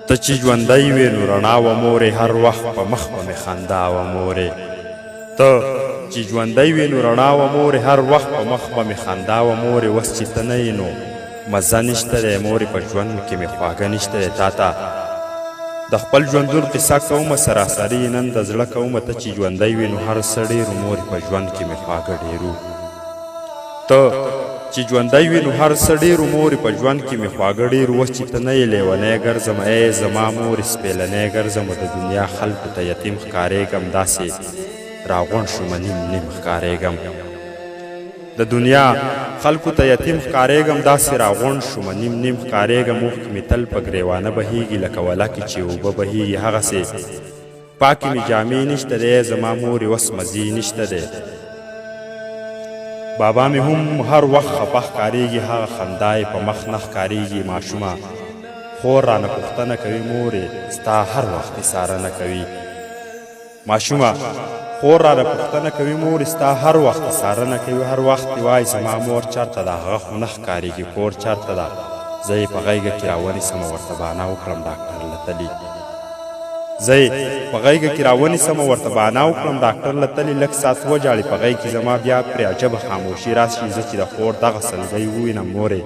ته چې ژوندی وې نو رڼا وه مورې هر وخت په مخ به مې خندا وه مورې ته چې ژوندی وې نو رڼا وه مورې هر وخت په مخ به مې خندا وه مورې اوس چې ته نه یې نو مزه نشته دی مورې په ژوند کې مې خواږه نشته دی تا ته د خپل ژوندون قصه کومه سراسري نن د زړه کومه ته چې ژوندی وې نو هر څه ډېرو مورې په ژوند کې مې خواږه ډېرو ته چې ژوندی وې نو هر څه ډېرو مورې په ژوند کې مې خواږه ډېرو اوس چې ته نه یې لیونی ګرځم ای زما مورې سپېلنی ګرځم د دنیا خلکو ته یتیم ښکارېږم داسې راغونډ شومه نیم نیم ښکارېږم د دنیا خلکو ته یتیم ښکارېږم داسې راغونډ شومه نیم نیم ښکارېږم اوښکې مې تل په ګریوانه بهیږي لکه ولکې چې اوبه بهیږي هغسې پاکې مې جامې نشته دی زما مورې اوس مزې نشته دی بابا مې هم هر وخت خفه ښکارېږي هغه خندا یې په مخ نه ښکارېږي ماشومه خور رانه پوښتنه کوي مورې ستا هر وخت یې څارنه کوي ماشومه خور رانه پوښتنه کوي مورې ستا هر وخت یې څارنه کوي هر وخت یې وایي زما مور چېرته ده هغه خو نه ښکارېږي کور چېرته ده زه یې په غېږه کې راونیسم ورته بهانه وکړم ډاکټر له تلي زه یې په غېږه کې راونیسم ورته بهانه وکړم ډاکټر له تلي لږ ساعت وژاړي په غېږ کې زما بیا پرې عجبه خاموشي راشي زه چې د خور دغه سلګۍ ووینم مورې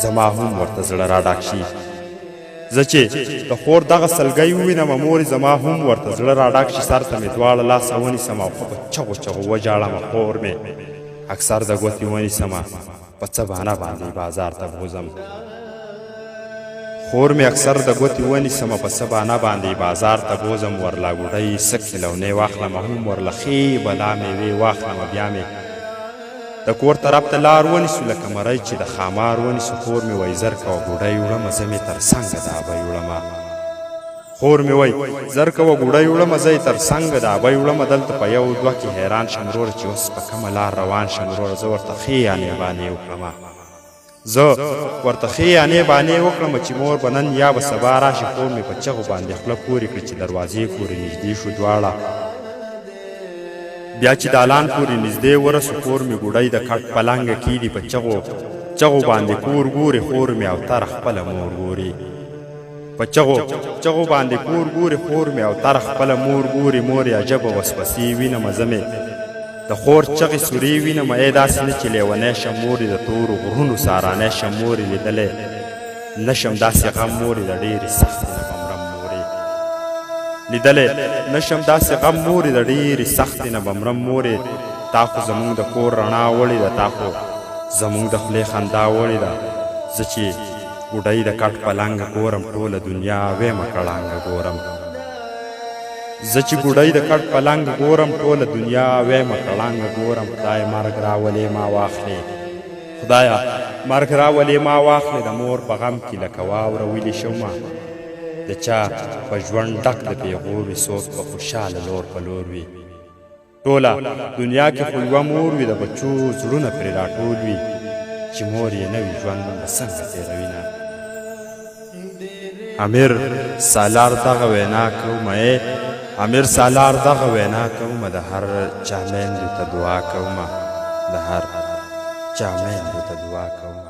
زما هم ورته زړه راډاک شي زه چې د خور دغه سلګۍ ووینم مورې زما هم ورته زړه راډاک شي سر ته مې دواړه لاسه ونیسم او خو په چغو چغو وژاړم خور مې اکثر د ګوتې ونیسم په څه بهانه باندې بازار ته بوزم خور مې اکثر د ګوتې ونیسم په څه بهانه باندې بازار ته بوزم ورله ګوډۍ څه کیلونې واخلم هم ورله ښې بلا میوې واخلم بیا مې د کور طرف ته لار ونیسو لکه مرۍ چې د خامار ونیسو خور مې وایي زر کوه ګوډۍ وړمه زه مې تر څنګه د ابۍ وړمه خور مې وایي زر کوه ګوډۍ وړمه زه یې تر څنګه د ابۍ وړمه دلته په یو دوه کې حیران شم وروره چې اوس په کومه لار روان شم وروره زه ورته ښې انې بانې وکړمه زه ورته ښې انې بانې وکړم چې مور به نن یا به سبا راشي خور مې په چغو باندې خوله پورې کړي چې دروازې پورې نږدې شو دواړه بیا چې دالان پورې نږدې ورسو خور مې ګوډۍ د کټ پلنګه کیږي په چغو باندې کور ګوري خور مې او تره خپله مور ګوري په چغو باندې کور ګوري خور مې او تره خپله مور ګوري مور یې عجبه وسوسې وینمه زه مې د خور چغې سورې وینم ای داسې نه چې لیونی شم مورې د تورو غرونو سارانی شم مورې لیدلی نه شم داسې غم مورې د ډېرې سختې نه بمرم مورې لیدلی نه شم داسې غم مورې د ډېرې سختې نه بمرم مورې تا خو زموږ د کور رڼا وړې ده تا خو زموږ د خولې خندا وړې ده زه چې ګوډۍ د کټ پلنګه ګورم ټوله دنیا ویمه کړانګه ګورم زه چې ګوډۍ د کټ پلنګ ګورم ټوله دنیا ویمه کړانګه ګورم خدای مرګ راولې ما واخلې خدایه مرګ راولې ما واخلې د مور په غم کې لکه واوره ویلې شومه د چا په ژوند ډک د پیغور وي څوک به خوشحاله لور په لور وي ټوله دنیا کې خو یوه مور وي د بچو زړونه پرې راټول وي چې مور یې نه وي ژوند به څنګه تېروینه امیر سالار دغه وینا کومه امیر سالار دغه وینا کومه د هر چا میندو ته دعا کومه د هر چا میندو ته دعا کومه